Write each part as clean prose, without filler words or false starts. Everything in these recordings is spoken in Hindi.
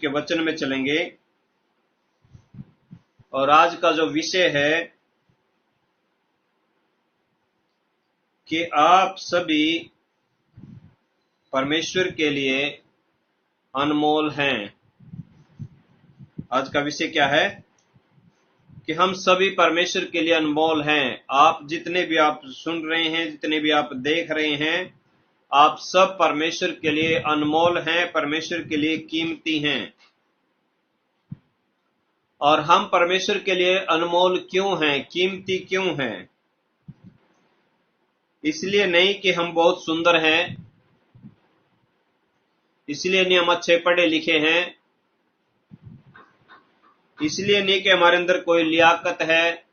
के वचन में चलेंगे और आज का जो विषय है कि आप सभी परमेश्वर के लिए अनमोल हैं। आज का विषय क्या है कि हम सभी परमेश्वर के लिए अनमोल हैं। आप जितने भी आप सुन रहे हैं, जितने भी आप देख रहे हैं, आप सब परमेश्वर के लिए अनमोल हैं, परमेश्वर के लिए कीमती हैं। और हम परमेश्वर के लिए अनमोल क्यों हैं, कीमती क्यों हैं? इसलिए नहीं कि हम बहुत सुंदर हैं, इसलिए नहीं हम अच्छे पढ़े लिखे हैं, इसलिए नहीं कि हमारे अंदर कोई लियाकत है,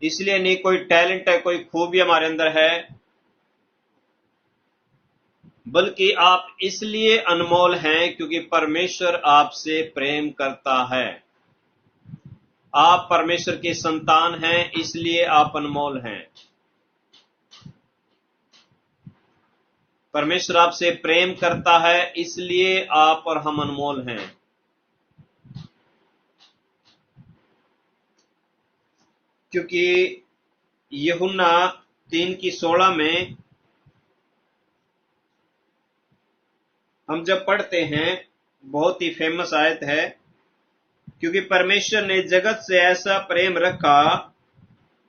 इसलिए नहीं कोई टैलेंट है, कोई खूबी हमारे अंदर है, बल्कि आप इसलिए अनमोल हैं क्योंकि परमेश्वर आपसे प्रेम करता है। आप परमेश्वर के संतान हैं, इसलिए आप अनमोल हैं। परमेश्वर आपसे प्रेम करता है, इसलिए आप और हम अनमोल हैं। क्योंकि यूहन्ना 3:16 में हम जब पढ़ते हैं, बहुत ही फेमस आयत है, क्योंकि परमेश्वर ने जगत से ऐसा प्रेम रखा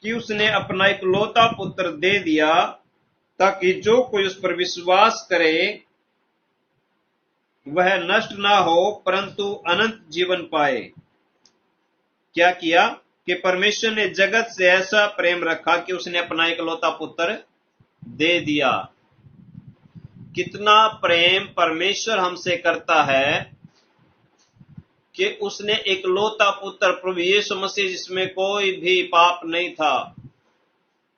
कि उसने अपना इकलौता पुत्र दे दिया ताकि जो कोई उस पर विश्वास करे वह नष्ट ना हो परंतु अनंत जीवन पाए। क्या किया कि परमेश्वर ने जगत से ऐसा प्रेम रखा कि उसने अपना इकलौता पुत्र दे दिया। कितना प्रेम परमेश्वर हमसे करता है कि उसने इकलौता पुत्र प्रभु यीशु मसीह, जिसमें कोई भी पाप नहीं था,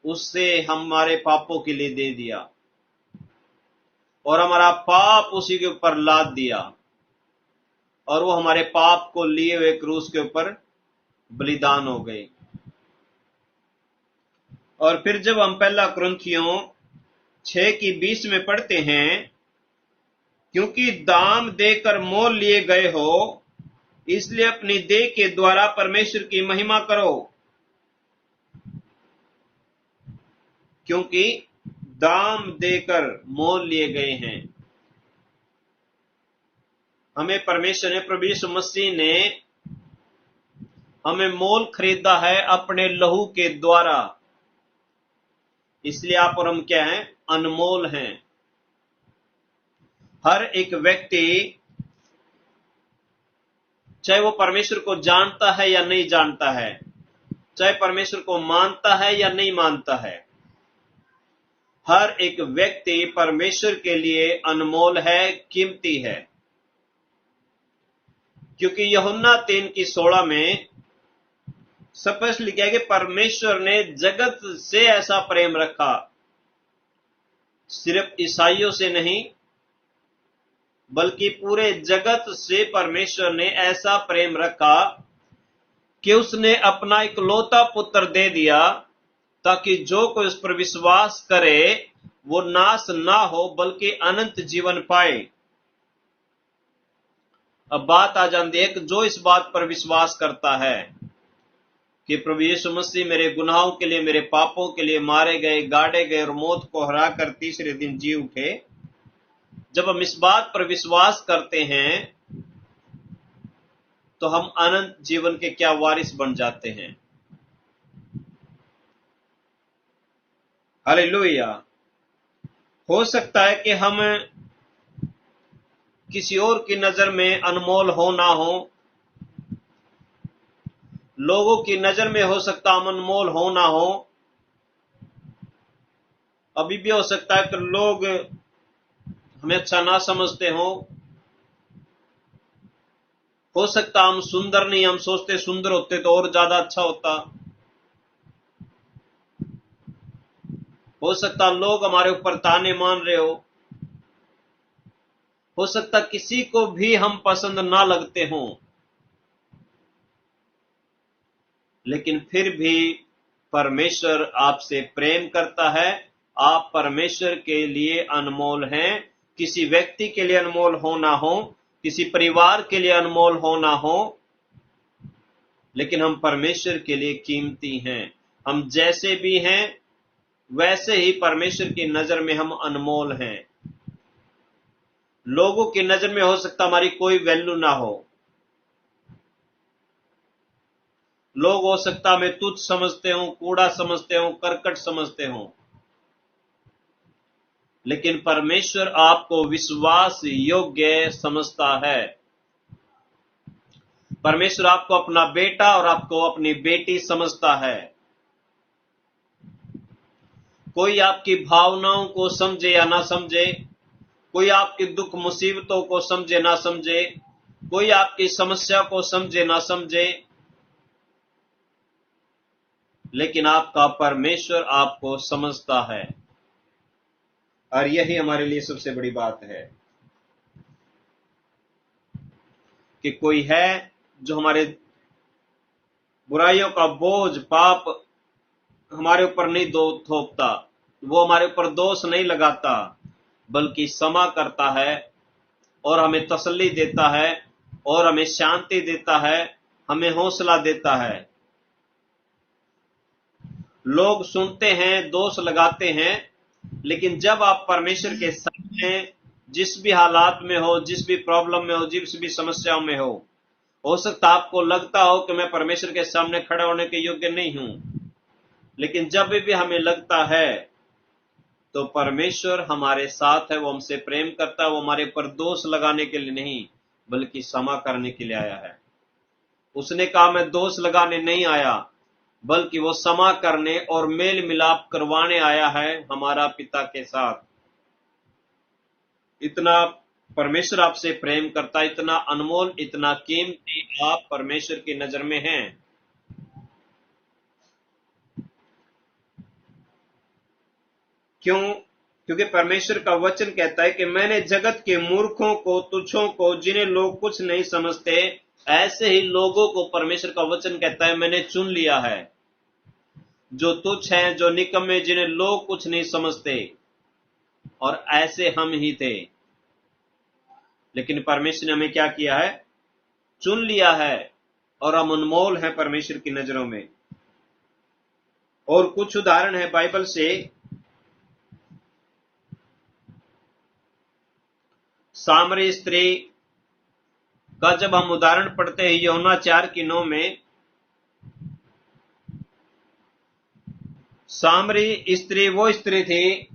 उससे हमारे पापों के लिए दे दिया और हमारा पाप उसी के ऊपर लाद दिया और वो हमारे पाप को लिए हुए क्रूस के ऊपर बलिदान हो गए। और फिर जब हम पहला कुरिन्थियों 6:20 में पढ़ते हैं, क्योंकि दाम देकर मोल लिए गए हो, इसलिए अपनी देह के द्वारा परमेश्वर की महिमा करो। क्योंकि दाम देकर मोल लिए गए हैं। हमें परमेश्वर ने, प्रभु यीशु मसीह ने हमें मोल खरीदा है अपने लहू के द्वारा। इसलिए आप और हम क्या हैं? अनमोल हैं। हर एक व्यक्ति, चाहे वो परमेश्वर को जानता है या नहीं जानता है, चाहे परमेश्वर को मानता है या नहीं मानता है, हर एक व्यक्ति परमेश्वर के लिए अनमोल है, कीमती है। क्योंकि यूहन्ना 3:16 में स्पष्ट लिखा है कि परमेश्वर ने जगत से ऐसा प्रेम रखा, सिर्फ ईसाइयों से नहीं बल्कि पूरे जगत से परमेश्वर ने ऐसा प्रेम रखा कि उसने अपना इकलौता पुत्र दे दिया ताकि जो कोई उस पर विश्वास करे वो नाश ना हो बल्कि अनंत जीवन पाए। अब बात आ जाती है कि जो इस बात पर विश्वास करता है कि प्रभु यीशु मसीह मेरे गुनाहों के लिए, मेरे पापों के लिए मारे गए, गाड़े गए और मौत को हराकर तीसरे दिन जी उठे, जब हम इस बात पर विश्वास करते हैं तो हम अनंत जीवन के क्या वारिस बन जाते हैं। हालेलुया। हो सकता है कि हम किसी और की नजर में अनमोल हो ना हो, लोगों की नजर में हो सकता हम अनमोल हो ना हो, अभी भी हो सकता है कि लोग हमें अच्छा ना समझते हो सकता हम सुंदर नहीं, हम सोचते सुंदर होते तो और ज्यादा अच्छा होता। हो सकता लोग हमारे ऊपर ताने मान रहे हो सकता किसी को भी हम पसंद ना लगते हों, लेकिन फिर भी परमेश्वर आपसे प्रेम करता है। आप परमेश्वर के लिए अनमोल हैं। किसी व्यक्ति के लिए अनमोल हो ना हो, किसी परिवार के लिए अनमोल हो ना हो, लेकिन हम परमेश्वर के लिए कीमती हैं। हम जैसे भी हैं वैसे ही परमेश्वर की नजर में हम अनमोल हैं। लोगों की नजर में हो सकता हमारी कोई वैल्यू ना हो, लोग हो सकता हमें तुच्छ समझते हो, कूड़ा समझते हो, करकट समझते हो, लेकिन परमेश्वर आपको विश्वास योग्य समझता है। परमेश्वर आपको अपना बेटा और आपको अपनी बेटी समझता है। कोई आपकी भावनाओं को समझे या ना समझे, कोई आपकी दुख मुसीबतों को समझे ना समझे, कोई आपकी समस्या को समझे ना समझे, लेकिन आपका परमेश्वर आपको समझता है। और यही हमारे लिए सबसे बड़ी बात है कि कोई है जो हमारे बुराइयों का बोझ, पाप हमारे ऊपर नहीं थोपता, वो हमारे ऊपर दोष नहीं लगाता, बल्कि क्षमा करता है और हमें तसल्ली देता है और हमें शांति देता है, हमें हौसला देता है। लोग सुनते हैं, दोष लगाते हैं, लेकिन जब आप परमेश्वर के सामने जिस भी हालात में हो, जिस भी प्रॉब्लम में हो, जिस भी समस्याओं में हो सकता आपको लगता हो कि मैं परमेश्वर के सामने खड़ा होने के योग्य नहीं हूं, लेकिन जब भी हमें लगता है तो परमेश्वर हमारे साथ है, वो हमसे प्रेम करता है, वो हमारे ऊपर दोष लगाने के लिए नहीं बल्कि क्षमा करने के लिए आया है। उसने कहा मैं दोष लगाने नहीं आया, बल्कि वो क्षमा करने और मेल मिलाप करवाने आया है हमारा पिता के साथ। इतना परमेश्वर आपसे प्रेम करता, इतना अनमोल, इतना कीमती आप परमेश्वर की नजर में हैं। क्यों? क्योंकि परमेश्वर का वचन कहता है कि मैंने जगत के मूर्खों को, तुच्छों को, जिन्हें लोग कुछ नहीं समझते, ऐसे ही लोगों को परमेश्वर का वचन कहता है मैंने चुन लिया है, जो तुच्छ हैं, जो निकम्मे, जिन्हें लोग कुछ नहीं समझते। और ऐसे हम ही थे, लेकिन परमेश्वर ने हमें क्या किया है? चुन लिया है, और हम अनमोल हैं परमेश्वर की नजरों में। और कुछ उदाहरण है बाइबल से। सामरी स्त्री का जब हम उदाहरण पढ़ते हैं यूहन्ना 4:9 में, सामरी स्त्री वो स्त्री थी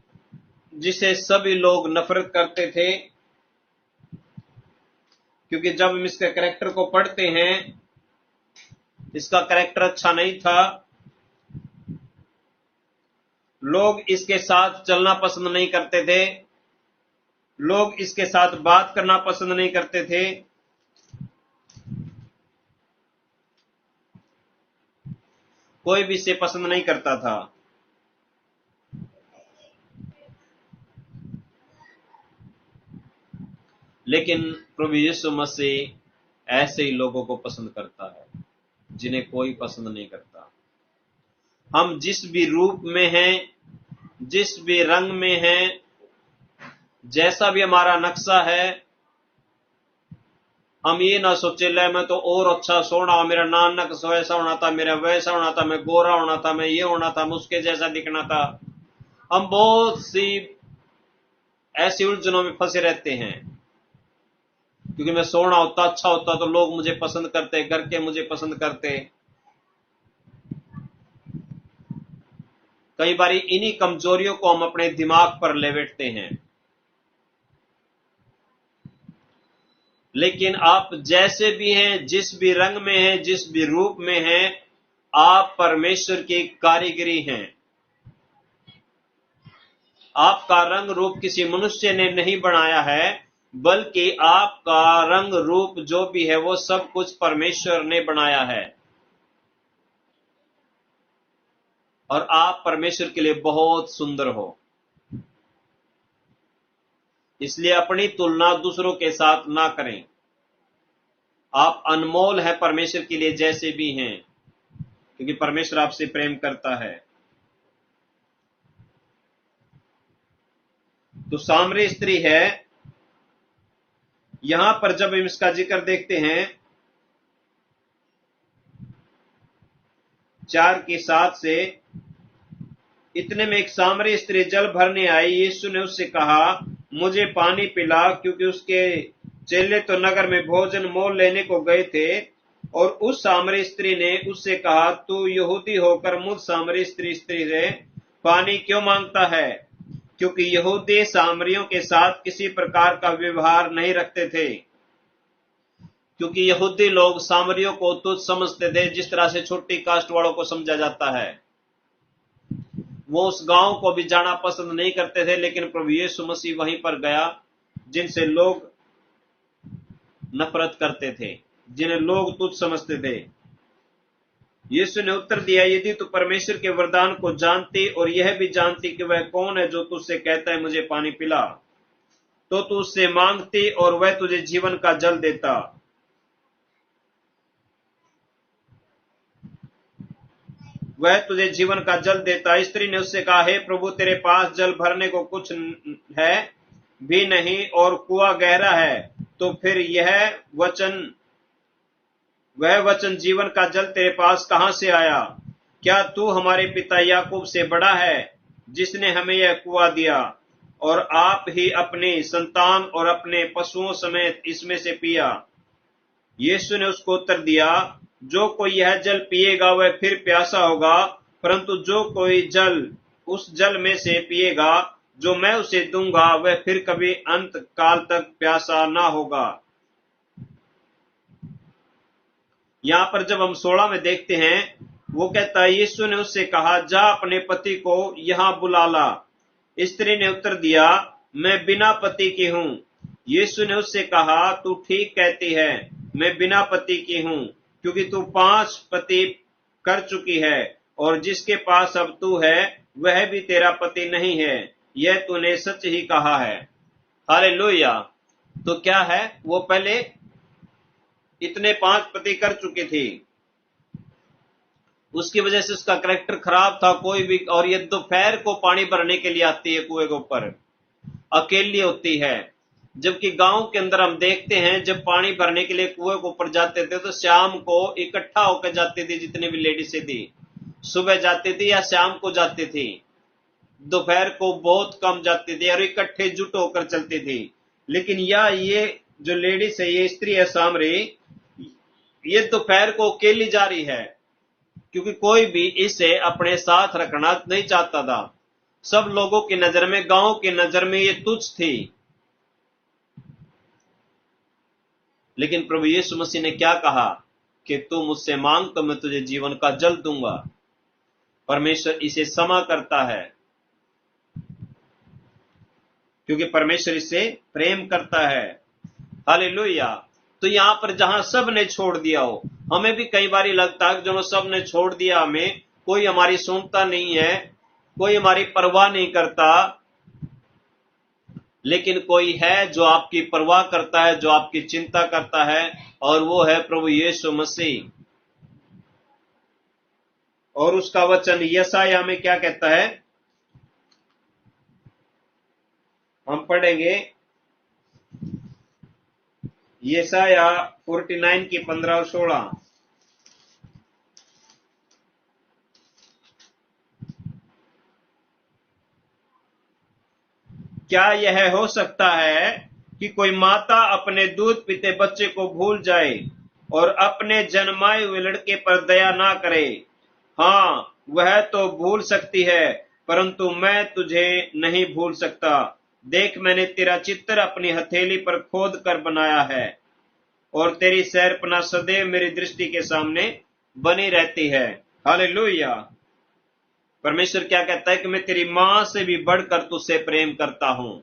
जिसे सभी लोग नफरत करते थे, क्योंकि जब हम इसके कैरेक्टर को पढ़ते हैं, इसका कैरेक्टर अच्छा नहीं था। लोग इसके साथ चलना पसंद नहीं करते थे, लोग इसके साथ बात करना पसंद नहीं करते थे। कोई भी इसे पसंद नहीं करता था। लेकिन प्रभु यीशु मसीह ऐसे ही लोगों को पसंद करता है जिन्हें कोई पसंद नहीं करता। हम जिस भी रूप में हैं, जिस भी रंग में हैं, जैसा भी हमारा नक्शा है, हम ये ना सोचे ले मैं तो और अच्छा सोना, मेरा नानक वैसा होना था, मेरा वैसा होना था, मैं गोरा होना था, मैं ये होना था, मैं उसके जैसा दिखना था। हम बहुत सी ऐसी उलझनों में फंसे रहते हैं, क्योंकि मैं सोना होता, अच्छा होता तो लोग मुझे पसंद करते, घर के मुझे पसंद करते। कई बार इन्हीं कमजोरियों को हम अपने दिमाग पर ले बैठते हैं। लेकिन आप जैसे भी हैं, जिस भी रंग में हैं, जिस भी रूप में हैं, आप परमेश्वर की कारीगरी हैं। आपका रंग रूप किसी मनुष्य ने नहीं बनाया है, बल्कि आपका रंग रूप जो भी है वो सब कुछ परमेश्वर ने बनाया है। और आप परमेश्वर के लिए बहुत सुंदर हो। इसलिए अपनी तुलना दूसरों के साथ ना करें। आप अनमोल हैं परमेश्वर के लिए जैसे भी हैं, क्योंकि परमेश्वर आपसे प्रेम करता है। तो सामरी स्त्री है, यहां पर जब हम इसका जिक्र देखते हैं 4:7 से, इतने में एक सामरी स्त्री जल भरने आई। यीशु ने उससे कहा, मुझे पानी पिला, क्योंकि उसके चेले तो नगर में भोजन मोल लेने को गए थे। और उस सामरी स्त्री ने उससे कहा, तू यहूदी होकर मुझ सामरी स्त्री से पानी क्यों मांगता है? क्योंकि यहूदी सामरियों के साथ किसी प्रकार का व्यवहार नहीं रखते थे, क्योंकि यहूदी लोग सामरियों को तुच्छ समझते थे, जिस तरह से छोटी कास्ट वालों को समझा जाता है। वो उस गांव को भी जाना पसंद नहीं करते थे, लेकिन प्रभु यीशु मसीह वहीं पर गया जिनसे लोग नफरत करते थे, जिन्हें लोग तुच्छ समझते थे। यीशु ने उत्तर दिया, यदि तू परमेश्वर के वरदान को जानती और यह भी जानती कि वह कौन है जो तुझसे कहता है मुझे पानी पिला, तो तू उससे मांगती और वह तुझे जीवन का जल देता। वह तुझे जीवन का जल देता। स्त्री ने उससे कहा, हे प्रभु, तेरे पास जल भरने को कुछ है भी नहीं और कुआं गहरा है, तो फिर वह वचन जीवन का जल तेरे पास कहां से आया? क्या तू हमारे पिता याकूब से बड़ा है, जिसने हमें यह कुआं दिया, और आप ही अपनी संतान और अपने पशुओं समेत इसमें से पिया? यीशु ने उसको उत्तर दिया, जो कोई यह जल पिएगा वह फिर प्यासा होगा, परंतु जो कोई जल उस जल में से पिएगा जो मैं उसे दूंगा, वह फिर कभी अंत काल तक प्यासा ना होगा। यहां पर जब हम 16 में देखते हैं, वो कहता है, यीशु ने उससे कहा, जा अपने पति को यहां बुला ला। स्त्री ने उत्तर दिया, मैं बिना पति की हूं। यीशु ने उससे कहा, तू ठीक कहती है, मैं बिना पति की हूं, क्योंकि तू 5 पति कर चुकी है, और जिसके पास अब तू है वह भी तेरा पति नहीं है। यह तूने सच ही कहा है। हालेलुया। तो क्या है, वो पहले इतने 5 पति कर चुकी थी, उसकी वजह से उसका कैरेक्टर खराब था। कोई भी, और ये दोपहर को पानी भरने के लिए आती है कुएं के ऊपर, अकेली होती है। जबकि गांव के अंदर हम देखते हैं, जब पानी भरने के लिए कुएं के ऊपर जाते थे तो शाम को इकट्ठा होकर जाती थी, जितनी भी लेडीज थी, सुबह जाती थी या शाम को जाती थी। दोपहर को बहुत कम जाती थी और इकट्ठे जुट होकर चलती थी। लेकिन ये जो लेडीज है, ये स्त्री है सामरी, ये दोपहर को अकेली जा रही है, क्योंकि कोई भी इसे अपने साथ रखना नहीं चाहता था। सब लोगों की नजर में, गांव की नजर में ये तुच्छ थी। लेकिन प्रभु यीशु मसीह ने क्या कहा कि तू मुझसे मांग तो मैं तुझे जीवन का जल दूंगा। परमेश्वर इसे क्षमा करता है, क्योंकि परमेश्वर इसे प्रेम करता है। हालेलुया। तो यहां पर जहां सब ने छोड़ दिया हो, हमें भी कई बार लगता है जो सब ने छोड़ दिया, हमें कोई हमारी सुनता नहीं है, कोई हमारी परवाह नहीं करता। लेकिन कोई है जो आपकी परवाह करता है, जो आपकी चिंता करता है, और वो है प्रभु यीशु मसीह। और उसका वचन यशायाह में क्या कहता है, हम पढ़ेंगे यशायाह 49 की 15 और 16। क्या यह हो सकता है कि कोई माता अपने दूध पीते बच्चे को भूल जाए और अपने जन्माए हुए लड़के पर दया ना करे? हाँ, वह तो भूल सकती है, परंतु मैं तुझे नहीं भूल सकता। देख, मैंने तेरा चित्र अपनी हथेली पर खोद कर बनाया है, और तेरी शहरपनाह सदैव मेरी दृष्टि के सामने बनी रहती है। हालेलुया। परमेश्वर क्या कहता है कि मैं तेरी मां से भी बढ़कर तुझसे प्रेम करता हूं।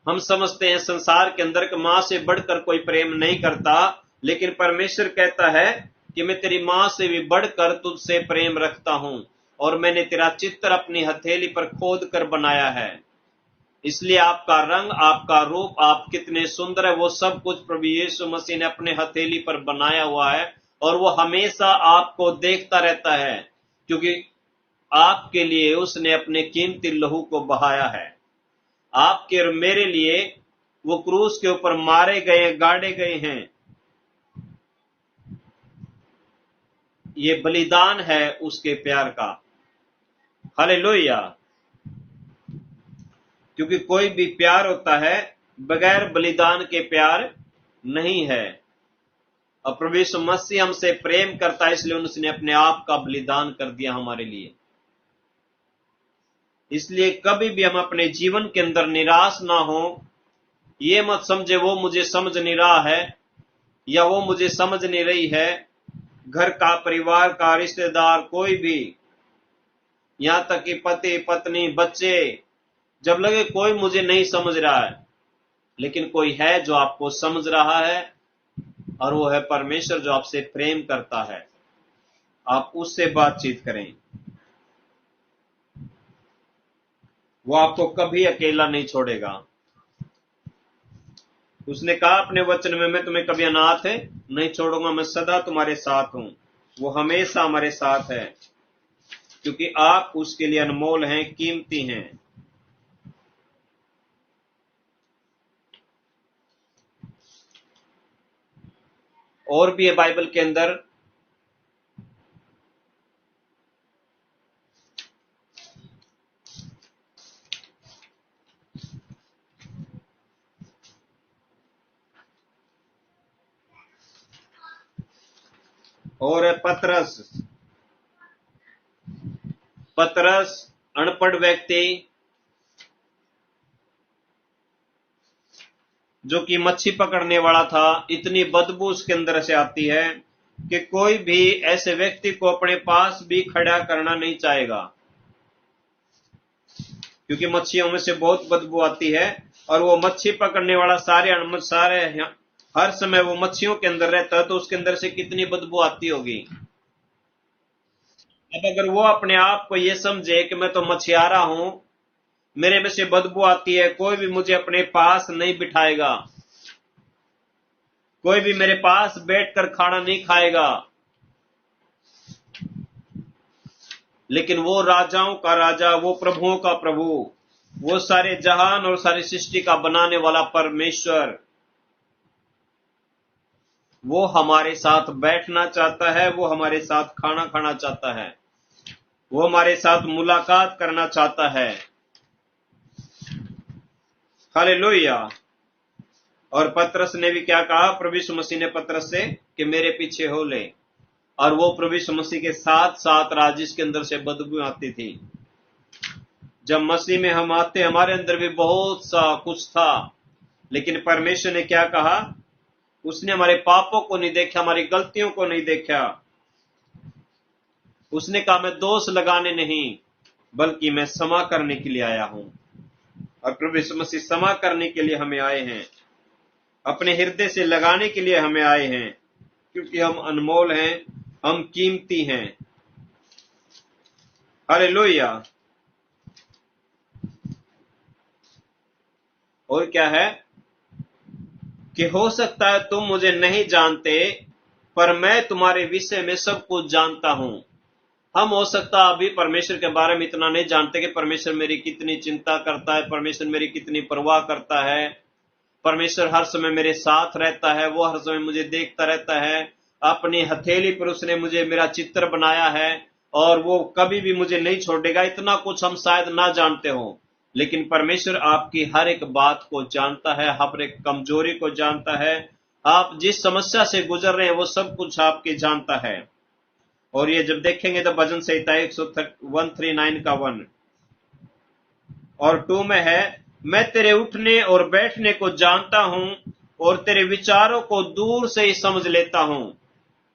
हम समझते हैं संसार के अंदर कि मां से बढ़कर कोई प्रेम नहीं करता, लेकिन परमेश्वर कहता है कि मैं तेरी मां से भी बढ़कर तुझसे प्रेम रखता हूं, और मैंने तेरा चित्र अपनी हथेली पर खोद कर बनाया है। इसलिए आपका रंग, आपका रूप, आप कितने सुंदर है, वो सब कुछ प्रभु यीशु मसीह ने अपने हथेली पर बनाया हुआ है, और वो हमेशा आपको देखता रहता है, क्योंकि आपके लिए उसने अपने कीमती लहू को बहाया है। आपके और मेरे लिए वो क्रूस के ऊपर मारे गए, गाड़े गए हैं। ये बलिदान है उसके प्यार का। हालेलुया। क्योंकि कोई भी प्यार होता है बगैर बलिदान के प्यार नहीं है। और प्रभु यीशु मसीह हमसे प्रेम करता है, इसलिए उसने अपने आप का बलिदान कर दिया हमारे लिए। इसलिए कभी भी हम अपने जीवन के अंदर निराश ना हो। ये मत समझे वो मुझे समझ नहीं रहा है या वो मुझे समझ नहीं रही है। घर का, परिवार का, रिश्तेदार, कोई भी, यहां तक कि पति, पत्नी, बच्चे, जब लगे कोई मुझे नहीं समझ रहा है, लेकिन कोई है जो आपको समझ रहा है, और वो है परमेश्वर जो आपसे प्रेम करता है। आप उससे बातचीत करें, वो आपको कभी अकेला नहीं छोड़ेगा। उसने कहा अपने वचन में, मैं तुम्हें कभी अनाथ नहीं छोड़ूंगा, मैं सदा तुम्हारे साथ हूं। वो हमेशा हमारे साथ है, क्योंकि आप उसके लिए अनमोल हैं, कीमती हैं। और भी है बाइबल के अंदर। और है पतरस अनपढ़ व्यक्ति जो कि मच्छी पकड़ने वाला था। इतनी बदबू उसके अंदर से आती है कि कोई भी ऐसे व्यक्ति को अपने पास भी खड़ा करना नहीं चाहेगा, क्योंकि मच्छियों में से बहुत बदबू आती है। और वो मच्छी पकड़ने वाला सारे हर समय वो मच्छियों के अंदर रहता है, तो उसके अंदर से कितनी बदबू आती होगी। अब अगर वो अपने आप को ये समझे कि मैं तो मछियारा हूं, मेरे में से बदबू आती है, कोई भी मुझे अपने पास नहीं बिठाएगा, कोई भी मेरे पास बैठकर खाना नहीं खाएगा, लेकिन वो राजाओं का राजा, वो प्रभुओं का प्रभु, वो सारे जहान और सारी सृष्टि का बनाने वाला परमेश्वर, वो हमारे साथ बैठना चाहता है, वो हमारे साथ खाना खाना चाहता है, वो हमारे साथ मुलाकात करना चाहता है। हालेलुया। और पतरस ने भी क्या कहा, प्रभु यीशु मसीह ने पतरस से कि मेरे पीछे हो ले। और वो प्रभु यीशु मसीह के साथ साथ रहा, जिसके अंदर से बदबू आती थी। जब मसीह में हम आते, हमारे अंदर भी बहुत सा कुछ था, लेकिन परमेश्वर ने क्या कहा, उसने हमारे पापों को नहीं देखा, हमारी गलतियों को नहीं देखा। उसने कहा मैं दोष लगाने नहीं, बल्कि मैं क्षमा करने के लिए आया हूं। और प्रभु यीशु मसीह क्षमा करने के लिए हमें आए हैं, अपने हृदय से लगाने के लिए हमें आए हैं, क्योंकि हम अनमोल हैं, हम कीमती हैं। हालेलुया। और क्या है कि हो सकता है तुम मुझे नहीं जानते, पर मैं तुम्हारे विषय में सब कुछ जानता हूं। हम हो सकता अभी परमेश्वर के बारे में इतना नहीं जानते कि परमेश्वर मेरी कितनी चिंता करता है, परमेश्वर मेरी कितनी परवाह करता है, परमेश्वर हर समय मेरे साथ रहता है, वो हर समय मुझे देखता रहता है। अपनी हथेली पर उसने मुझे मेरा चित्र बनाया है, और वो कभी भी मुझे नहीं छोड़ेगा। इतना कुछ हम शायद ना जानते हो, लेकिन परमेश्वर आपकी हर एक बात को जानता है, हर एक कमजोरी को जानता है। आप जिस समस्या से गुजर रहे हैं वो सब कुछ आपके जानता है। और ये जब देखेंगे तो भजन संहिता 139 का 1 और 2 में है, मैं तेरे उठने और बैठने को जानता हूं, और तेरे विचारों को दूर से ही समझ लेता हूं।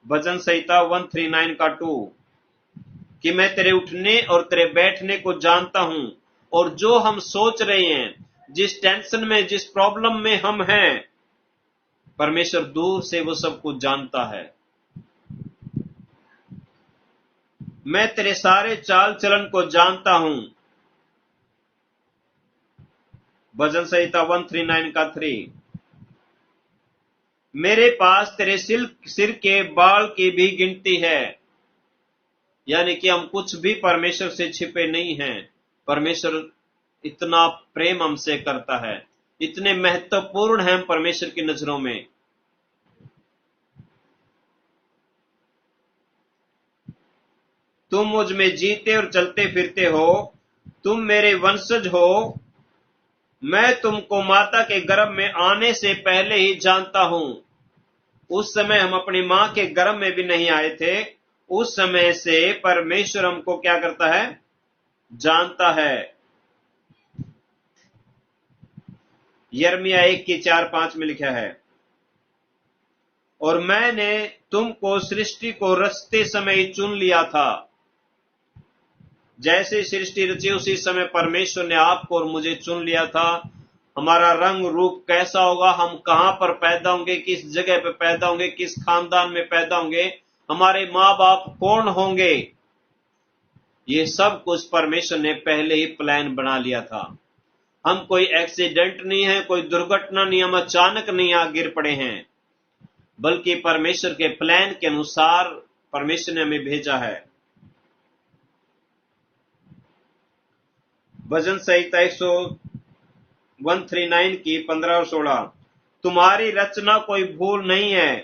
भजन संहिता 139 का 2 कि मैं तेरे उठने और तेरे बैठने को जानता हूं, और जो हम सोच रहे हैं, जिस टेंशन में, जिस प्रॉब्लम में हम हैं, परमेश्वर दूर से वो सब कुछ जानता है। मैं तेरे सारे चाल चलन को जानता हूं। भजन संहिता 139 का 3 मेरे पास तेरे सिर के बाल की भी गिनती है। यानी कि हम कुछ भी परमेश्वर से छिपे नहीं हैं। परमेश्वर इतना प्रेम हमसे करता है, इतने महत्वपूर्ण हैं हम परमेश्वर की नजरों में। तुम मुझ में जीते और चलते फिरते हो, तुम मेरे वंशज हो। मैं तुमको माता के गर्भ में आने से पहले ही जानता हूं। उस समय हम अपनी मां के गर्भ में भी नहीं आए थे। उस समय से परमेश्वर हमको क्या करता है? जानता है। यिर्मयाह 1:4-5 में लिखा है, और मैंने तुमको सृष्टि को रचते समय ही चुन लिया था। जैसे सृष्टि रची उसी समय परमेश्वर ने आपको और मुझे चुन लिया था। हमारा रंग रूप कैसा होगा, हम कहां पर पैदा होंगे, किस जगह पे पैदा होंगे, किस खानदान में पैदा होंगे, हमारे माँ बाप कौन होंगे, ये सब कुछ परमेश्वर ने पहले ही प्लान बना लिया था। हम कोई एक्सीडेंट नहीं है, कोई दुर्घटना नहीं, हम अचानक नहीं आ गिर पड़े हैं, बल्कि परमेश्वर के प्लान के अनुसार परमेश्वर ने हमें भेजा है। भजन संहिता 139 की 15 और 16, तुम्हारी रचना कोई भूल नहीं है,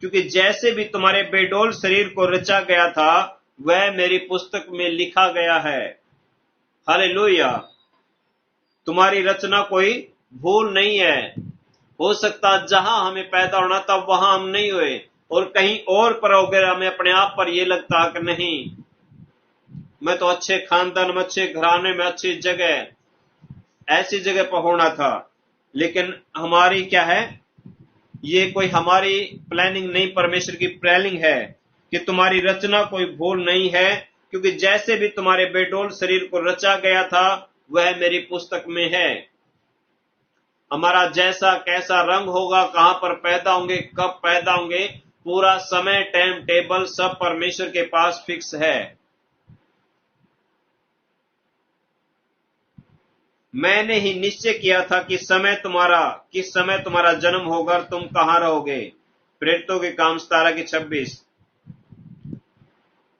क्योंकि जैसे भी तुम्हारे बेडोल शरीर को रचा गया था वह मेरी पुस्तक में लिखा गया है। हालेलुया। तुम्हारी रचना कोई भूल नहीं है। हो सकता जहां हमें पैदा होना था वहां हम नहीं हुए, और कहीं और पर अगर हमें अपने आप पर यह लगता कि नहीं, मैं तो अच्छे खानदान में, अच्छे घराने में, अच्छी जगह, ऐसी जगह पर होना था, लेकिन हमारी क्या है, ये कोई हमारी प्लानिंग नहीं, परमेश्वर की प्लानिंग है कि तुम्हारी रचना कोई भूल नहीं है, क्योंकि जैसे भी तुम्हारे बेडोल शरीर को रचा गया था वह मेरी पुस्तक में है। हमारा जैसा कैसा रंग होगा, कहां पर पैदा होंगे, कब पैदा होंगे, पूरा समय, टाइम टेबल सब परमेश्वर के पास फिक्स है। मैंने ही निश्चय किया था कि किस समय तुम्हारा जन्म होगा और तुम कहां रहोगे। प्रेरितों के काम 17:26।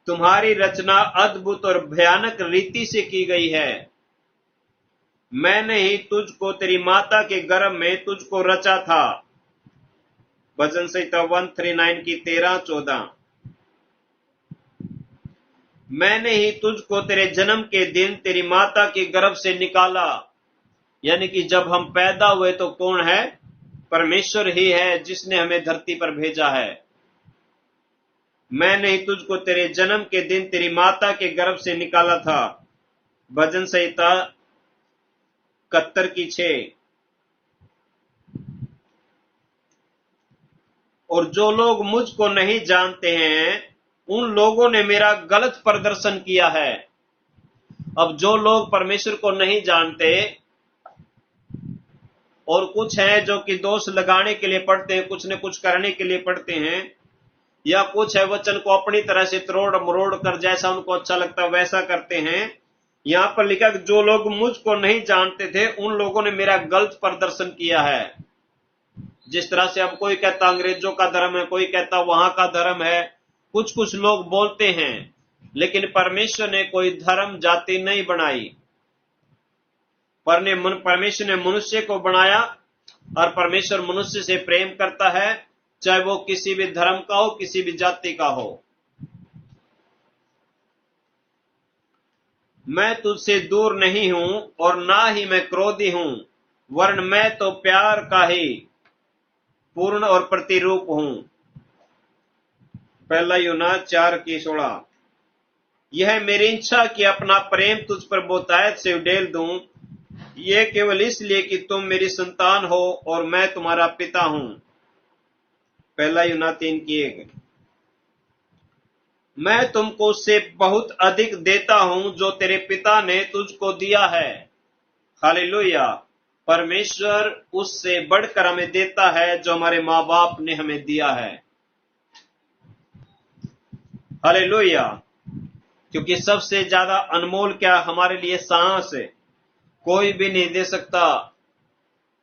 तुम्हारी रचना अद्भुत और भयानक रीति से की गई है। मैंने ही तुझको तेरी माता के गर्भ में तुझको रचा था। भजन संहिता 139 की 13-14। मैंने ही तुझको तेरे जन्म के दिन तेरी माता के गर्भ से निकाला। यानी कि जब हम पैदा हुए तो कौन है? परमेश्वर ही है जिसने हमें धरती पर भेजा है। मैंने ही तुझको तेरे जन्म के दिन तेरी माता के गर्भ से निकाला था। भजन संहिता 71 की 6। और जो लोग मुझको नहीं जानते हैं उन लोगों ने मेरा गलत प्रदर्शन किया है। अब जो लोग परमेश्वर को नहीं जानते, और कुछ हैं जो कि दोष लगाने के लिए पढ़ते हैं, कुछ न कुछ करने के लिए पढ़ते हैं, या कुछ है वचन को अपनी तरह से तोड़ मरोड़ कर जैसा उनको अच्छा लगता वैसा करते हैं। यहां पर लिखा कि जो लोग मुझको नहीं जानते थे उन लोगों ने मेरा गलत प्रदर्शन किया है। जिस तरह से अब कोई कहता अंग्रेजों का धर्म है, कोई कहता वहां का धर्म है, कुछ कुछ लोग बोलते हैं, लेकिन परमेश्वर ने कोई धर्म जाति नहीं बनाई। परमेश्वर ने मनुष्य को बनाया, और परमेश्वर मनुष्य से प्रेम करता है, चाहे वो किसी भी धर्म का हो, किसी भी जाति का हो। मैं तुझसे दूर नहीं हूं और ना ही मैं क्रोधी हूं, वरन मैं तो प्यार का ही पूर्ण और प्रतिरूप हूं। पहला यूहन्ना 4:16। यह मेरी इच्छा कि अपना प्रेम तुझ पर बहुतायत से उड़ेल दूं, यह केवल इसलिए कि तुम मेरी संतान हो और मैं तुम्हारा पिता हूं। पहला यूहन्ना 3:1। मैं तुमको उससे बहुत अधिक देता हूं जो तेरे पिता ने तुझको दिया है। हालेलुया। परमेश्वर उससे बढ़कर हमें देता है जो हमारे माँ बाप ने हमें दिया है। हालेलुया। क्योंकि सबसे ज्यादा अनमोल क्या हमारे लिए सांस है, कोई भी नहीं दे सकता।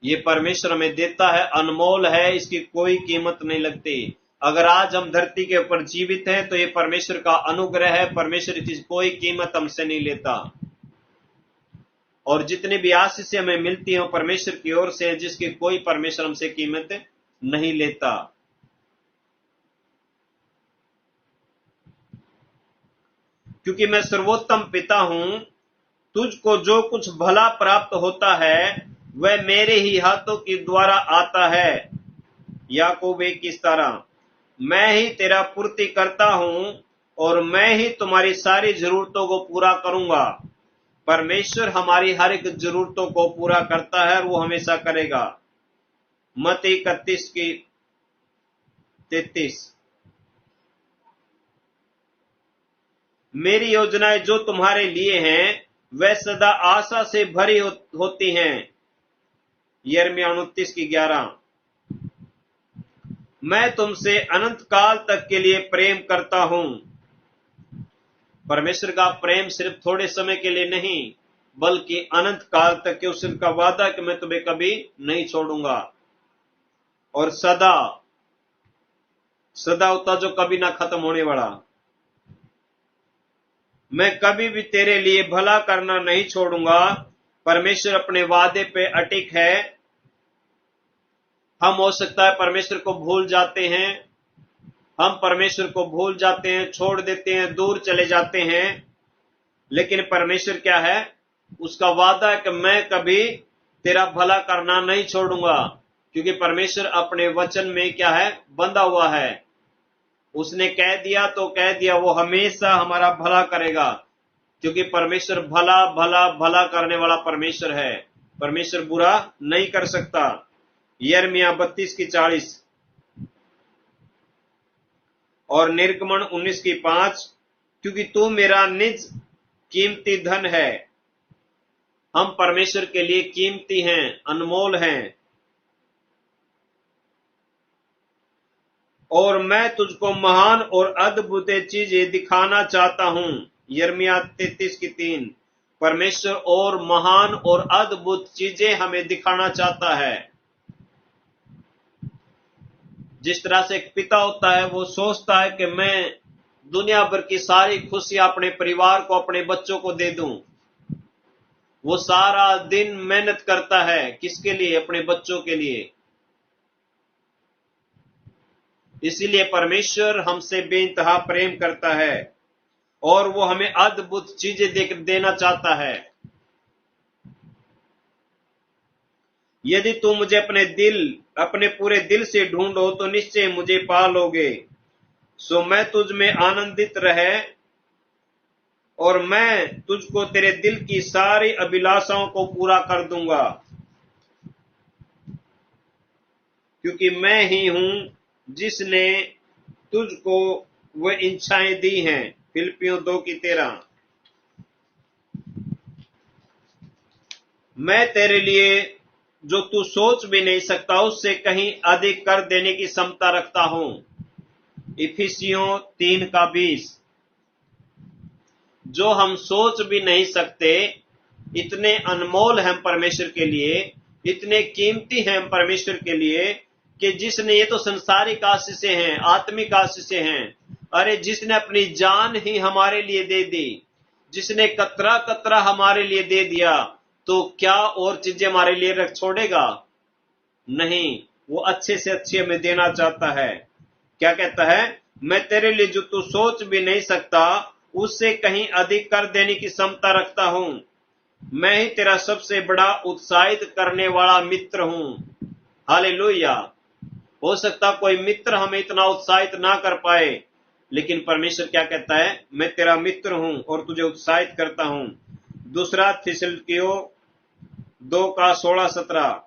ये परमेश्वर हमें देता है, अनमोल है, इसकी कोई कीमत नहीं लगती। अगर आज हम धरती के ऊपर जीवित हैं तो ये परमेश्वर का अनुग्रह है। परमेश्वर इसकी कोई कीमत हमसे नहीं लेता। और जितनी भी आशीष हमें मिलती है वो परमेश्वर की ओर से, जिसकी कोई परमेश्वर हमसे कीमत नहीं लेता। क्योंकि मैं सर्वोत्तम पिता हूं, तुझको जो कुछ भला प्राप्त होता है वह मेरे ही हाथों के द्वारा आता है। याकूब 1:17, मैं ही तेरा पूर्ति करता हूं और मैं ही तुम्हारी सारी जरूरतों को पूरा करूंगा। परमेश्वर हमारी हर एक जरूरतों को पूरा करता है और वो हमेशा करेगा। मत्ती 31:33, मेरी योजनाएं जो तुम्हारे लिए हैं वह सदा आशा से भरी होती हैं। यिर्मयाह 29:11, मैं तुमसे अनंत काल तक के लिए प्रेम करता हूं। परमेश्वर का प्रेम सिर्फ थोड़े समय के लिए नहीं बल्कि अनंत काल तक के, उसका वादा कि मैं तुम्हें कभी नहीं छोड़ूंगा। और सदा सदा होता जो कभी ना खत्म होने वाला। मैं कभी भी तेरे लिए भला करना नहीं छोड़ूंगा। परमेश्वर अपने वादे पे अटिक है। हम हो सकता है परमेश्वर को भूल जाते हैं, हम परमेश्वर को भूल जाते हैं, छोड़ देते हैं, दूर चले जाते हैं, लेकिन परमेश्वर क्या है, उसका वादा है कि मैं कभी तेरा भला करना नहीं छोड़ूंगा। क्योंकि परमेश्वर अपने वचन में क्या है, बंधा हुआ है। उसने कह दिया तो कह दिया, वो हमेशा हमारा भला करेगा। क्योंकि परमेश्वर भला भला भला करने वाला परमेश्वर है। परमेश्वर बुरा नहीं कर सकता। यिर्मयाह 32:40 और निर्गमन 19:5, क्योंकि तू मेरा निज कीमती धन है। हम परमेश्वर के लिए कीमती हैं, अनमोल हैं। और मैं तुझको महान और अद्भुत चीजें दिखाना चाहता हूं। यिर्मयाह 33:3, परमेश्वर और महान और अद्भुत चीजें हमें दिखाना चाहता है। जिस तरह से एक पिता होता है, वो सोचता है कि मैं दुनिया भर की सारी खुशियां अपने परिवार को, अपने बच्चों को दे दूं। वो सारा दिन मेहनत करता है, किसके लिए? अपने बच्चों के लिए। इसीलिए परमेश्वर हमसे बेइंतहा प्रेम करता है और वो हमें अद्भुत चीजें देना चाहता है। यदि तुम मुझे अपने पूरे दिल से ढूंढो तो निश्चय मुझे पा लोगे। सो मैं तुझ में आनंदित रहे और मैं तुझको तेरे दिल की सारी अभिलाषाओं को पूरा कर दूंगा। क्योंकि मैं ही हूं जिसने तुझको वह इच्छाएं दी हैं। फिलिप्पियों 2:13, मैं तेरे लिए जो तू सोच भी नहीं सकता उससे कहीं अधिक कर देने की क्षमता रखता हूं। इफिसियों 3:20, जो हम सोच भी नहीं सकते, इतने अनमोल हैं परमेश्वर के लिए, इतने कीमती हैं परमेश्वर के लिए कि जिसने, ये तो संसारिक आशीषें हैं, आत्मिक आशीषें हैं। अरे जिसने अपनी जान ही हमारे लिए दे दी, जिसने कतरा कतरा हमारे लिए दे दिया, तो क्या और चीजें हमारे लिए रख छोड़ेगा? नहीं, वो अच्छे से अच्छे हमें देना चाहता है। क्या कहता है? मैं तेरे लिए जो तू सोच भी नहीं सकता उससे कहीं अधिक कर देने की क्षमता रखता हूं। मैं ही तेरा सबसे बड़ा उत्साहित करने वाला मित्र हूं। हालेलुया। हो सकता कोई मित्र हमें इतना उत्साहित ना कर पाए, लेकिन परमेश्वर क्या कहता है? मैं तेरा मित्र हूं और तुझे उत्साहित करता हूं। दूसरा थिस्सलुनीकियों 2:16-17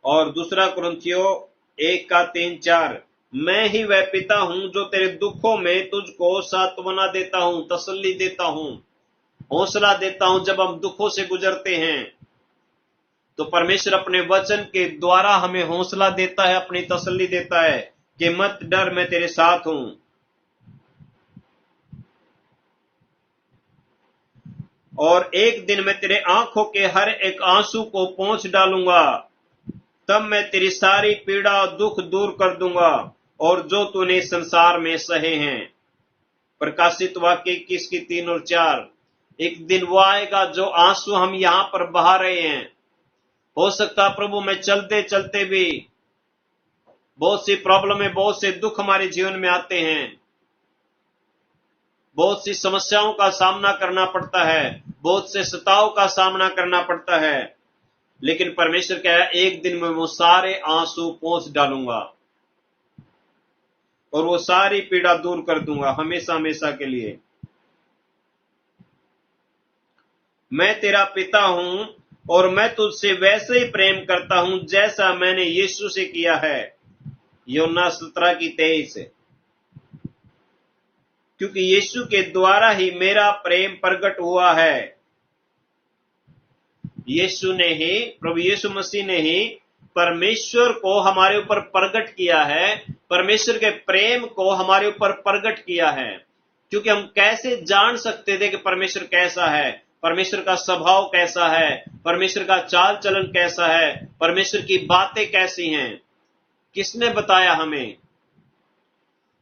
और दूसरा कुरिन्थियों 1:3-4, मैं ही वह पिता हूं जो तेरे दुखों में तुझको सांत्वना देता हूं, तसल्ली देता हूं, हौसला देता हूं। जब हम दुखों से गुजरते हैं तो परमेश्वर अपने वचन के द्वारा हमें हौसला देता है, अपनी तसल्ली देता है कि मत डर, मैं तेरे साथ हूं। और एक दिन मैं तेरे आंखों के हर एक आंसू को पोंछ डालूंगा। तब मैं तेरी सारी पीड़ा दुख दूर कर दूंगा और जो तूने संसार में सहे हैं। प्रकाशित वाक्य 21:3 और 4, एक दिन वो आएगा जो आंसू हम यहां पर बहा रहे हैं। हो सकता प्रभु में चलते चलते भी बहुत सी प्रॉब्लम, बहुत से दुख हमारे जीवन में आते हैं, बहुत सी समस्याओं का सामना करना पड़ता है, बहुत से सताव का सामना करना पड़ता है, लेकिन परमेश्वर क्या है, एक दिन में वो सारे आंसू पोंछ डालूंगा और वो सारी पीड़ा दूर कर दूंगा हमेशा हमेशा के लिए। मैं तेरा पिता हूं और मैं तुझसे वैसे ही प्रेम करता हूं जैसा मैंने यीशु से किया है। यूहन्ना 17:23। क्योंकि यीशु के द्वारा ही मेरा प्रेम प्रकट हुआ है। यीशु ने ही, प्रभु यीशु मसीह ने ही परमेश्वर को हमारे ऊपर प्रकट किया है, परमेश्वर के प्रेम को हमारे ऊपर प्रकट किया है। क्योंकि हम कैसे जान सकते थे कि परमेश्वर कैसा है, परमेश्वर का स्वभाव कैसा है, परमेश्वर का चाल चलन कैसा है, परमेश्वर की बातें कैसी हैं, किसने बताया हमें?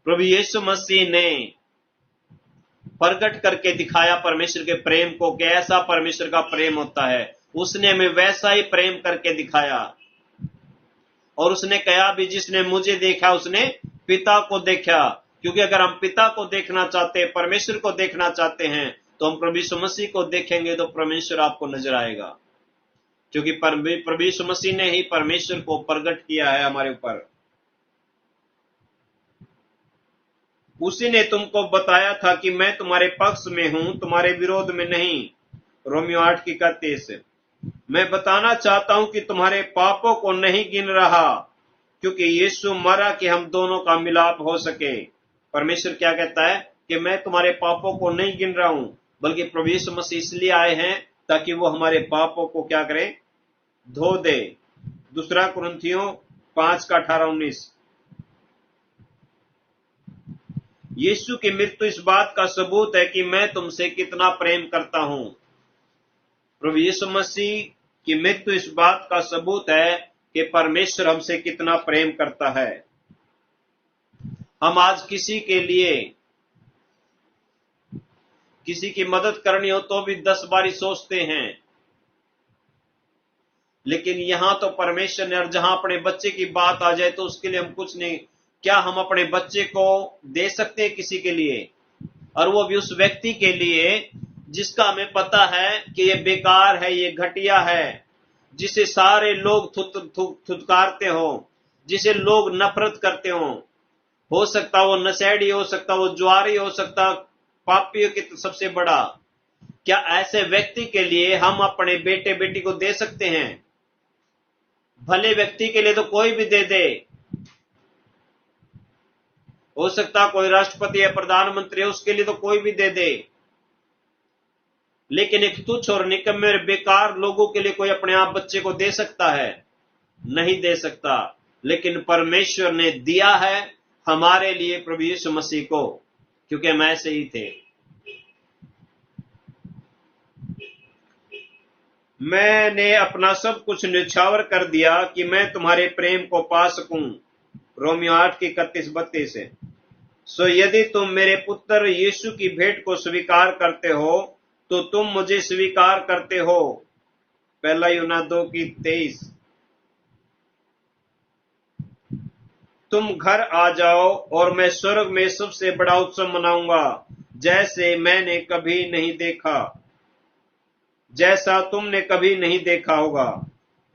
प्रभु यीशु मसीह ने प्रकट करके दिखाया परमेश्वर के प्रेम को, कैसा परमेश्वर का प्रेम होता है। उसने हमें वैसा ही प्रेम करके दिखाया और उसने कहा भी, जिसने मुझे देखा उसने पिता को देखा। क्योंकि अगर हम पिता को देखना चाहते हैं, परमेश्वर को देखना चाहते हैं, तो हम प्रभु यीशु मसीह को देखेंगे तो परमेश्वर आपको नजर आएगा। क्योंकि प्रभु यीशु मसीह ने ही परमेश्वर को प्रकट किया है हमारे ऊपर। उसी ने तुमको बताया था कि मैं तुम्हारे पक्ष में हूं, तुम्हारे विरोध में नहीं। रोमियो 8:31। मैं बताना चाहता हूं कि तुम्हारे पापों को नहीं गिन रहा, क्योंकि यीशु मरा कि हम दोनों का मिलाप हो सके। परमेश्वर क्या कहता है कि मैं तुम्हारे पापों को नहीं गिन रहा हूं, बल्कि प्रभु यीशु मसीह इसलिए आए हैं ताकि वो हमारे पापों को क्या करे, धो दे। दूसरा कुरिन्थियों 5:18-19। यीशु की मृत्यु इस बात का सबूत है कि मैं तुमसे कितना प्रेम करता हूं। प्रभु यीशु मसीह की मृत्यु इस बात का सबूत है कि परमेश्वर हमसे कितना प्रेम करता है। हम आज किसी के लिए, किसी की मदद करनी हो तो भी 10 बारी सोचते हैं, लेकिन यहां तो परमेश्वर ने, और जहां अपने बच्चे की बात आ जाए तो उसके लिए हम कुछ नहीं। क्या हम अपने बच्चे को दे सकते हैं किसी के लिए, और वो भी उस व्यक्ति के लिए जिसका हमें पता है कि ये बेकार है, ये घटिया है, जिसे सारे लोग थुतकारते हो, जिसे लोग नफरत करते हो सकता वो नशेड़ी, हो सकता वो जुआरी, हो सकता पापियों की सबसे बड़ा। क्या ऐसे व्यक्ति के लिए हम अपने बेटे बेटी को दे सकते हैं? भले व्यक्ति के लिए तो कोई भी दे दे, हो सकता कोई राष्ट्रपति या प्रधानमंत्री है, उसके लिए तो कोई भी दे दे, लेकिन एक तुच्छ और निकम्मे बेकार लोगों के लिए कोई अपने आप बच्चे को दे सकता है? नहीं दे सकता। लेकिन परमेश्वर ने दिया है हमारे लिए प्रभु यीशु मसीह को, क्योंकि हम ऐसे ही थे। मैंने अपना सब कुछ न्यौछावर कर दिया कि मैं तुम्हारे प्रेम को पा सकूं। रोमियो 8:31-32। सो यदि तुम मेरे पुत्र यीशु की भेंट को स्वीकार करते हो तो तुम मुझे स्वीकार करते हो। पहला यूहन्ना 2:23। तुम घर आ जाओ और मैं स्वर्ग में सबसे बड़ा उत्सव मनाऊंगा, जैसे मैंने कभी नहीं देखा, जैसा तुमने कभी नहीं देखा होगा।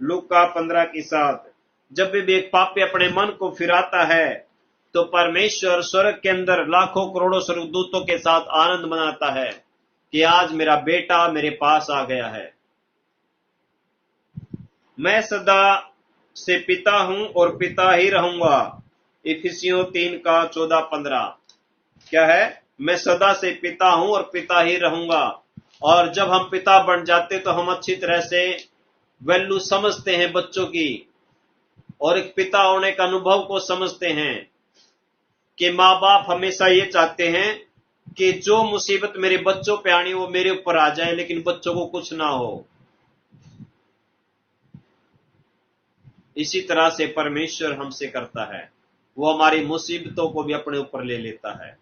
लूका 15:7। जब भी एक पापी अपने मन को फिराता है तो परमेश्वर स्वर्ग के अंदर लाखों करोड़ों स्वर्गदूतों के साथ आनंद मनाता है कि आज मेरा बेटा मेरे पास आ गया है। मैं सदा से पिता हूं और पिता ही रहूंगा। इफिसियों 3:14-15। क्या है? मैं सदा से पिता हूं और पिता ही रहूंगा। और जब हम पिता बन जाते तो हम अच्छी तरह से वैल्यू समझते हैं बच्चों की, और एक पिता होने का अनुभव को समझते हैं कि माँ बाप हमेशा ये चाहते हैं कि जो मुसीबत मेरे बच्चों पे आनी वो मेरे ऊपर आ जाए, लेकिन बच्चों को कुछ ना हो। इसी तरह से परमेश्वर हमसे करता है, वो हमारी मुसीबतों को भी अपने ऊपर ले लेता है।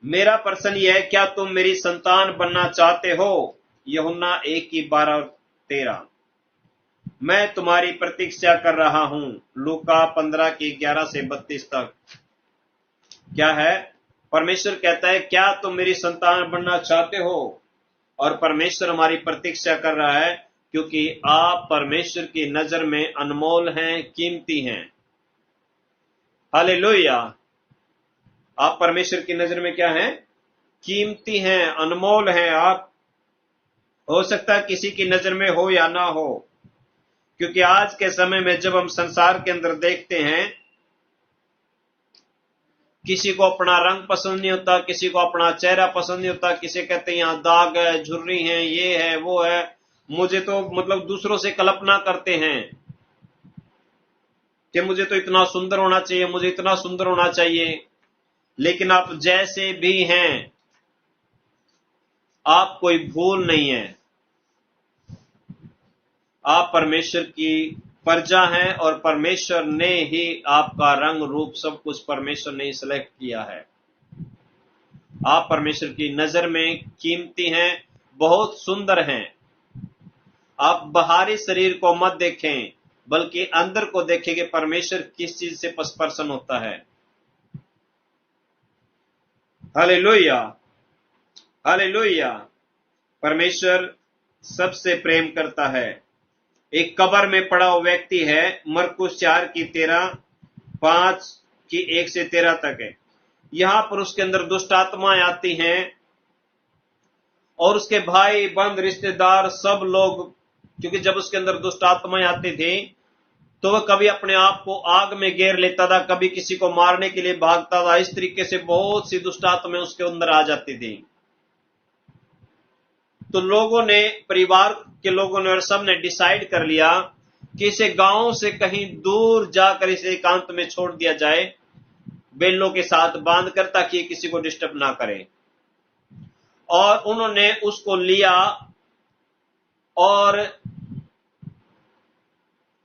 मेरा प्रश्न यह है, क्या तुम मेरी संतान बनना चाहते हो? यूहन्ना 1:12-13। मैं तुम्हारी प्रतीक्षा कर रहा हूं। लूका 15:11-32 तक। क्या है? परमेश्वर कहता है, क्या तुम मेरी संतान बनना चाहते हो? और परमेश्वर हमारी प्रतीक्षा कर रहा है, क्योंकि आप परमेश्वर की नजर में अनमोल हैं, कीमती हैं। हालेलुया। आप परमेश्वर की नजर में क्या हैं? कीमती हैं, अनमोल हैं। आप, हो सकता है किसी की नजर में हो या ना हो, क्योंकि आज के समय में जब हम संसार के अंदर देखते हैं, किसी को अपना रंग पसंद नहीं होता, किसी को अपना चेहरा पसंद नहीं होता, किसी कहते हैं यहाँ दाग है, झुर्री है, ये है, वो है। मुझे तो मतलब दूसरों से कल्पना करते हैं कि मुझे तो इतना सुंदर होना चाहिए, मुझे इतना सुंदर होना चाहिए। लेकिन आप जैसे भी हैं, आप कोई भूल नहीं है। आप परमेश्वर की प्रजा हैं, और परमेश्वर ने ही आपका रंग रूप सब कुछ परमेश्वर ने ही सिलेक्ट किया है। आप परमेश्वर की नजर में कीमती हैं, बहुत सुंदर हैं। आप बाहरी शरीर को मत देखें, बल्कि अंदर को देखें कि परमेश्वर किस चीज से प्रसन्न होता है। Hallelujah, hallelujah. परमेश्वर सबसे प्रेम करता है। एक कब्र में पड़ा हुआ व्यक्ति है, मरकुस 4:13, 5:1-13 तक है। यहां पर उसके अंदर दुष्ट आत्माएं आती हैं, और उसके भाई बंद रिश्तेदार सब लोग, क्योंकि जब उसके अंदर दुष्ट आत्माएं आती थी तो वह कभी अपने आप को आग में घेर लेता था, कभी किसी को मारने के लिए भागता था। इस तरीके से बहुत सी दुष्ट आत्माएं उसके अंदर आ जाती थी। तो लोगों ने, परिवार के लोगों ने और सब ने डिसाइड कर लिया कि इसे गांव से कहीं दूर जाकर इसे एकांत में छोड़ दिया जाए, बेलों के साथ बांध कर, ताकि किसी को डिस्टर्ब ना करे। और उन्होंने उसको लिया और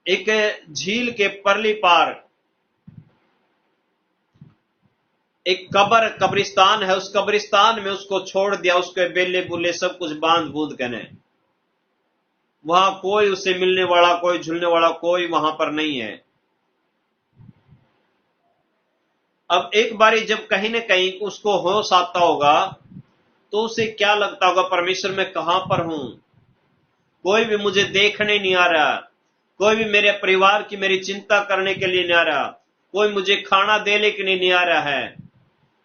एक झील के परली पार एक कब्रिस्तान है, उस कब्रिस्तान में उसको छोड़ दिया। उसके बेले बुले सब कुछ बांध बूंद कर। वहां कोई उससे मिलने वाला, कोई झुलने वाला, कोई वहां पर नहीं है। अब एक बारी जब कहीं न कहीं उसको होश आता होगा, तो उसे क्या लगता होगा, परमेश्वर मैं कहां पर हूं? कोई भी मुझे देखने नहीं आ रहा, कोई भी मेरे परिवार की मेरी चिंता करने के लिए नहीं आ रहा, कोई मुझे खाना देने के लिए नहीं आ रहा है,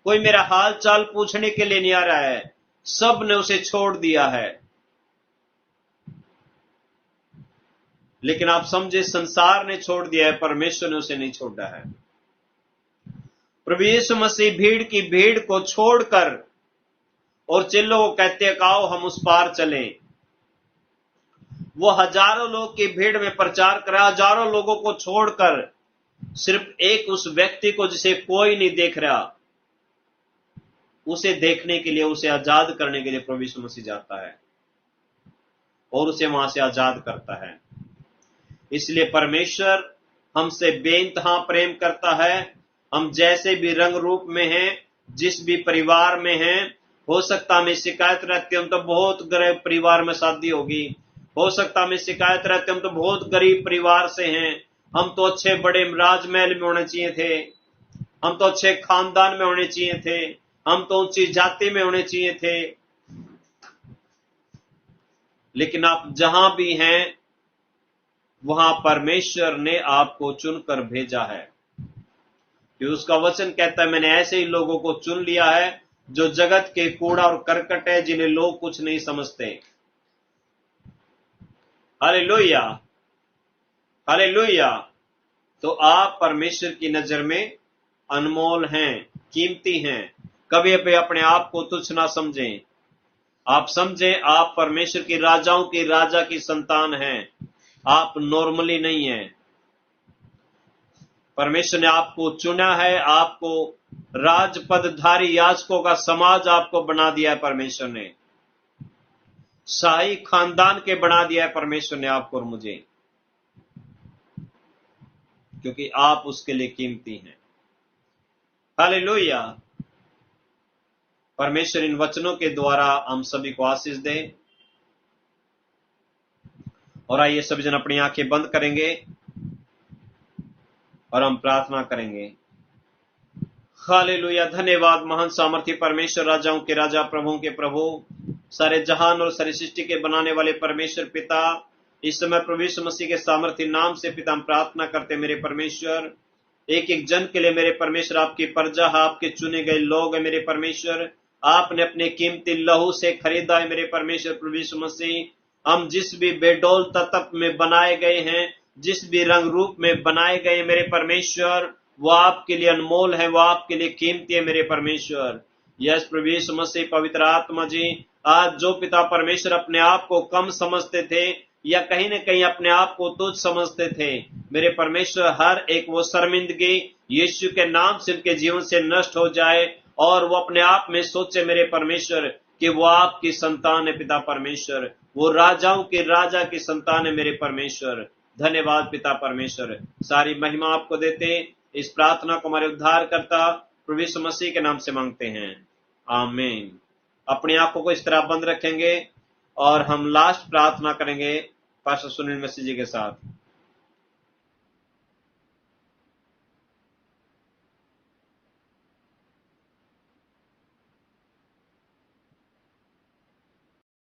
कोई मेरा हाल चाल पूछने के लिए नहीं आ रहा है। सब ने उसे छोड़ दिया है। लेकिन आप समझे, संसार ने छोड़ दिया है, परमेश्वर ने उसे नहीं छोड़ा है। प्रभु यीशु मसीह भीड़ की भीड़ को छोड़कर और चेलों को कहते हैं, आओ हम उस पार चलें। वो हजारों लोग की भीड़ में प्रचार करा, हजारों लोगों को छोड़कर सिर्फ एक उस व्यक्ति को जिसे कोई नहीं देख रहा, उसे देखने के लिए, उसे आजाद करने के लिए प्रभु यीशु मसीह जाता है और उसे वहां से आजाद करता है। इसलिए परमेश्वर हमसे बेइंतहा प्रेम करता है। हम जैसे भी रंग रूप में हैं, जिस भी परिवार में हैं, हो सकता हमें शिकायत रहती है, हम तो बहुत गरीब परिवार में शादी होगी, हो सकता हमें शिकायत रहती है, हम तो बहुत गरीब परिवार से हैं, हम तो अच्छे बड़े राजमहल में होने चाहिए थे, हम तो अच्छे खानदान में होने चाहिए थे, हम तो ऊंची जाति में होने चाहिए थे। लेकिन आप जहां भी हैं, वहां परमेश्वर ने आपको चुनकर भेजा है। कि उसका वचन कहता है, मैंने ऐसे ही लोगों को चुन लिया है जो जगत के कूड़ा और करकट है, जिन्हें लोग कुछ नहीं समझते। Hallelujah, hallelujah. तो आप परमेश्वर की नजर में अनमोल हैं, कीमती हैं। कभी भी अपने आप को तुच्छ ना समझें। आप समझें, आप परमेश्वर की राजाओं की राजा की संतान हैं। आप नॉर्मली नहीं हैं। परमेश्वर ने आपको चुना है, आपको राजपदधारी याजकों का समाज आपको बना दिया है। परमेश्वर ने शाही खानदान के बना दिया है, परमेश्वर ने आपको और मुझे, क्योंकि आप उसके लिए कीमती हैं। हालेलुया। परमेश्वर इन वचनों के द्वारा हम सभी को आशीष दे। और आइए सभी जन अपनी आंखें बंद करेंगे और हम प्रार्थना करेंगे। हालेलुया, धन्यवाद महान सामर्थी परमेश्वर, राजाओं के राजा, प्रभुओं के प्रभु, सारे जहान और सारी सृष्टि के बनाने वाले परमेश्वर पिता, इस समय प्रभु यीशु मसीह के सामर्थी नाम से पिता हम प्रार्थना करते मेरे परमेश्वर, एक एक जन के लिए मेरे परमेश्वर, आपकी प्रजा, आपके चुने गए लोग है मेरे परमेश्वर, आपने अपने कीमती लहू से खरीदा है मेरे परमेश्वर प्रभु यीशु मसीह। हम जिस भी बेडोल तत्व में बनाए गए हैं, जिस भी रंग रूप में बनाए गए मेरे परमेश्वर, वो आपके लिए अनमोल है, वो आपके लिए कीमती है मेरे परमेश्वर। यस प्रभु यीशु मसीह, पवित्र आत्मा जी, आज जो पिता परमेश्वर अपने आप को कम समझते थे या कहीं न कहीं अपने आप को तुच्छ समझते थे, मेरे परमेश्वर हर एक वो शर्मिंदगी यीशु के नाम से उनके जीवन से नष्ट हो जाए और वो अपने आप में सोचे मेरे परमेश्वर कि वो आपकी संतान है पिता परमेश्वर, वो राजाओं के राजा की संतान है मेरे परमेश्वर। धन्यवाद पिता परमेश्वर, सारी महिमा आपको देते, इस प्रार्थना को हमारे उद्धार करता प्रभु यीशु मसीह के नाम से मांगते हैं, आमीन। अपनी आंखों को इस तरह बंद रखेंगे और हम लास्ट प्रार्थना करेंगे पास्टर सुनील मसीह जी के साथ।